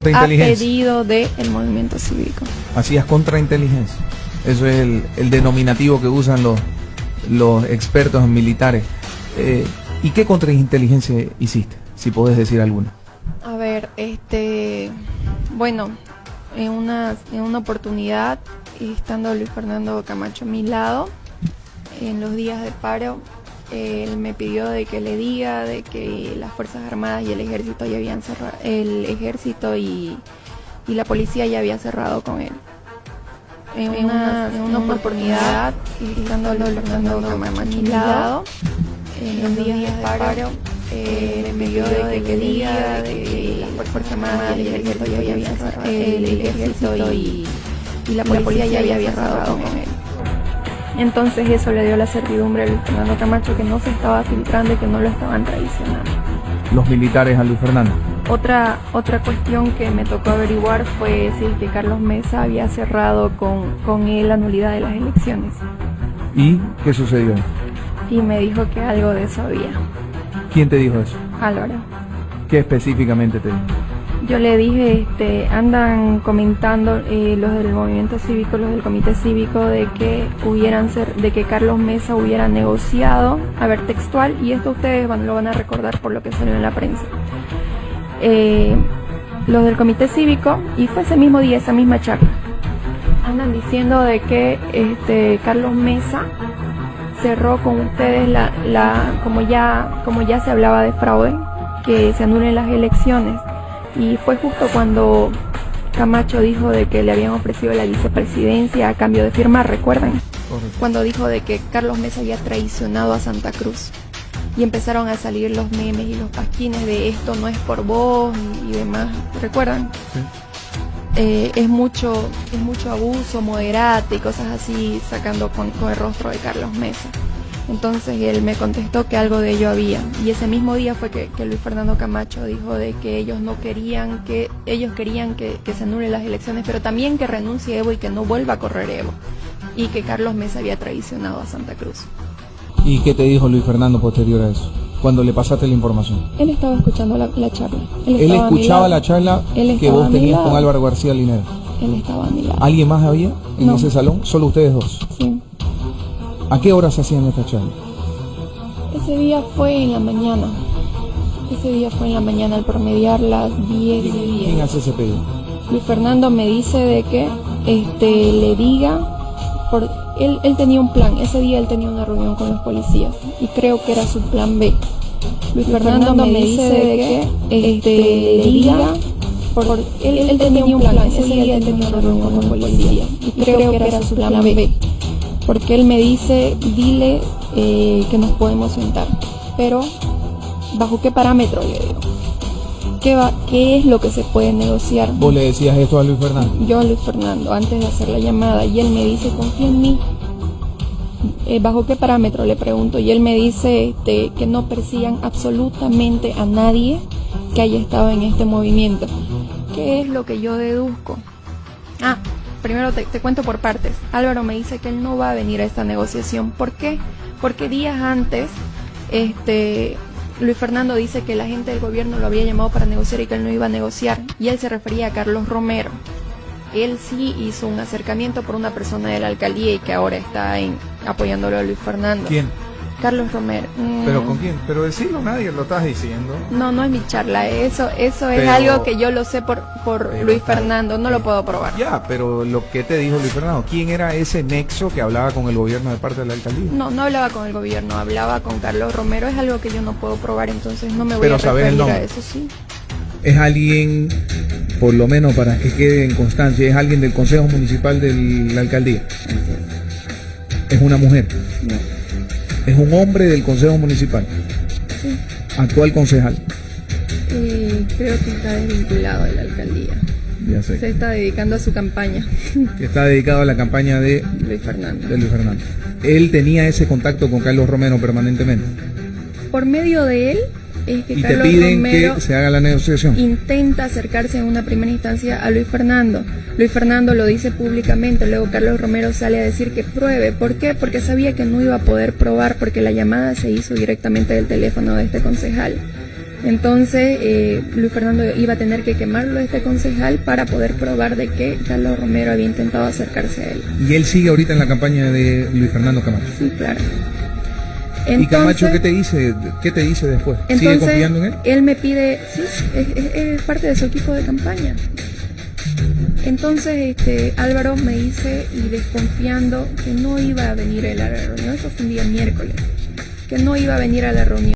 a pedido del movimiento cívico. Hacías contrainteligencia. Eso es el denominativo que usan los expertos en militares. ¿Y qué contrainteligencia hiciste? Si podés decir alguna. A ver, bueno, en una oportunidad, estando Luis Fernando Camacho a mi lado, en los días de paro, él me pidió de que le diga de que las Fuerzas Armadas y el Ejército ya habían cerrado, el Ejército y la policía ya había cerrado con él. En una oportunidad, estando Luis Fernando Camacho a mi lado, en los días de paro, me pidió de que le diga de que las Fuerzas Armadas y el Ejército ya habían cerrado, el Ejército y la policía ya había cerrado con él. Entonces eso le dio la certidumbre a Luis Fernando Camacho que no se estaba filtrando y que no lo estaban traicionando. Los militares a Luis Fernando. Otra cuestión que me tocó averiguar fue si que Carlos Mesa había cerrado con él la nulidad de las elecciones. ¿Y qué sucedió? Y me dijo que algo de eso había. ¿Quién te dijo eso? Álvaro. ¿Qué específicamente te dijo? Yo le dije, andan comentando los del movimiento cívico, los del comité cívico, de que Carlos Mesa hubiera negociado, a ver, textual, y esto ustedes lo van a recordar por lo que salió en la prensa. Los del comité cívico, y fue ese mismo día, esa misma charla, andan diciendo de que Carlos Mesa cerró con ustedes como ya se hablaba de fraude, que se anulen las elecciones. Y fue justo cuando Camacho dijo de que le habían ofrecido la vicepresidencia a cambio de firmar, ¿recuerdan? Correcto. Cuando dijo de que Carlos Mesa había traicionado a Santa Cruz. Y empezaron a salir los memes y los pasquines de esto no es por vos y demás, ¿recuerdan? Sí. Es mucho abuso, moderate y cosas así, sacando con el rostro de Carlos Mesa. Entonces él me contestó que algo de ello había, y ese mismo día fue que Luis Fernando Camacho dijo de que ellos querían que se anulen las elecciones, pero también que renuncie Evo y que no vuelva a correr Evo, y que Carlos Mesa había traicionado a Santa Cruz. ¿Y qué te dijo Luis Fernando posterior a eso, cuando le pasaste la información? Él estaba escuchando la charla. Él escuchaba la charla que vos tenías con Álvaro García Linera. Él estaba a mi lado. ¿Alguien más había en No. ese salón? ¿Solo ustedes dos? Sí. ¿A qué horas hacían esta charla? Ese día fue en la mañana. Al promediar las 10 de 10. ¿Quién hace ese pedido? Luis Fernando me dice de que le diga, él tenía un plan, ese día él tenía una reunión con los policías y creo que era su plan B. Luis Fernando me dice de que le diga, él tenía un plan, ese día él tenía una reunión con los policías y creo que era su plan B. Porque él me dice, dile que nos podemos sentar, pero ¿bajo qué parámetro? Le digo. ¿Qué es lo que se puede negociar? ¿Vos le decías esto a Luis Fernando? Yo a Luis Fernando, antes de hacer la llamada, y él me dice, confía en mí. ¿Bajo qué parámetro? Le pregunto, y él me dice que no persigan absolutamente a nadie que haya estado en este movimiento. ¿Qué es lo que yo deduzco? Primero te cuento por partes. Álvaro me dice que él no va a venir a esta negociación. ¿Por qué? Porque días antes, Luis Fernando dice que la gente del gobierno lo había llamado para negociar y que él no iba a negociar. Y él se refería a Carlos Romero. Él sí hizo un acercamiento por una persona de la alcaldía y que ahora está apoyándolo a Luis Fernando. ¿Quién? Carlos Romero. ¿Pero con quién? Pero decirlo, nadie lo estás diciendo. No es mi charla, eso es Pero, algo que yo lo sé por Luis Fernando, no lo puedo probar. Ya, pero lo que te dijo Luis Fernando, ¿quién era ese nexo que hablaba con el gobierno de parte de la alcaldía? No hablaba con el gobierno, hablaba con Carlos Romero, es algo que yo no puedo probar, entonces no me voy Pero a ¿sabes el referir nombre? a eso, sí. Es alguien, por lo menos para que quede en constancia, es alguien del Consejo Municipal de la alcaldía. Es una mujer. No. Es un hombre del Consejo Municipal. Sí. Actual concejal. Creo que está desvinculado de la alcaldía. Ya sé. Se está dedicando a su campaña. Que está dedicado a la campaña de Luis Fernando. Luis Fernando. Él tenía ese contacto con Carlos Romero permanentemente. Por medio de él es que Y te Carlos piden Romero que se haga la negociación. intenta acercarse en una primera instancia a Luis Fernando. Luis Fernando lo dice públicamente, luego Carlos Romero sale a decir que pruebe. ¿Por qué? Porque sabía que no iba a poder probar porque la llamada se hizo directamente del teléfono de este concejal. Entonces Luis Fernando iba a tener que quemarlo este concejal para poder probar de que Carlos Romero había intentado acercarse a él. Y él sigue ahorita en la campaña de Luis Fernando Camacho. Sí, claro. ¿Y Camacho qué te dice? ¿Qué te dice después? ¿Sigue Entonces, confiando en él? Él me pide, sí, es parte de su equipo de campaña. Entonces Álvaro me dice, y desconfiando, que no iba a venir él a la reunión, eso fue un día miércoles, que no iba a venir a la reunión.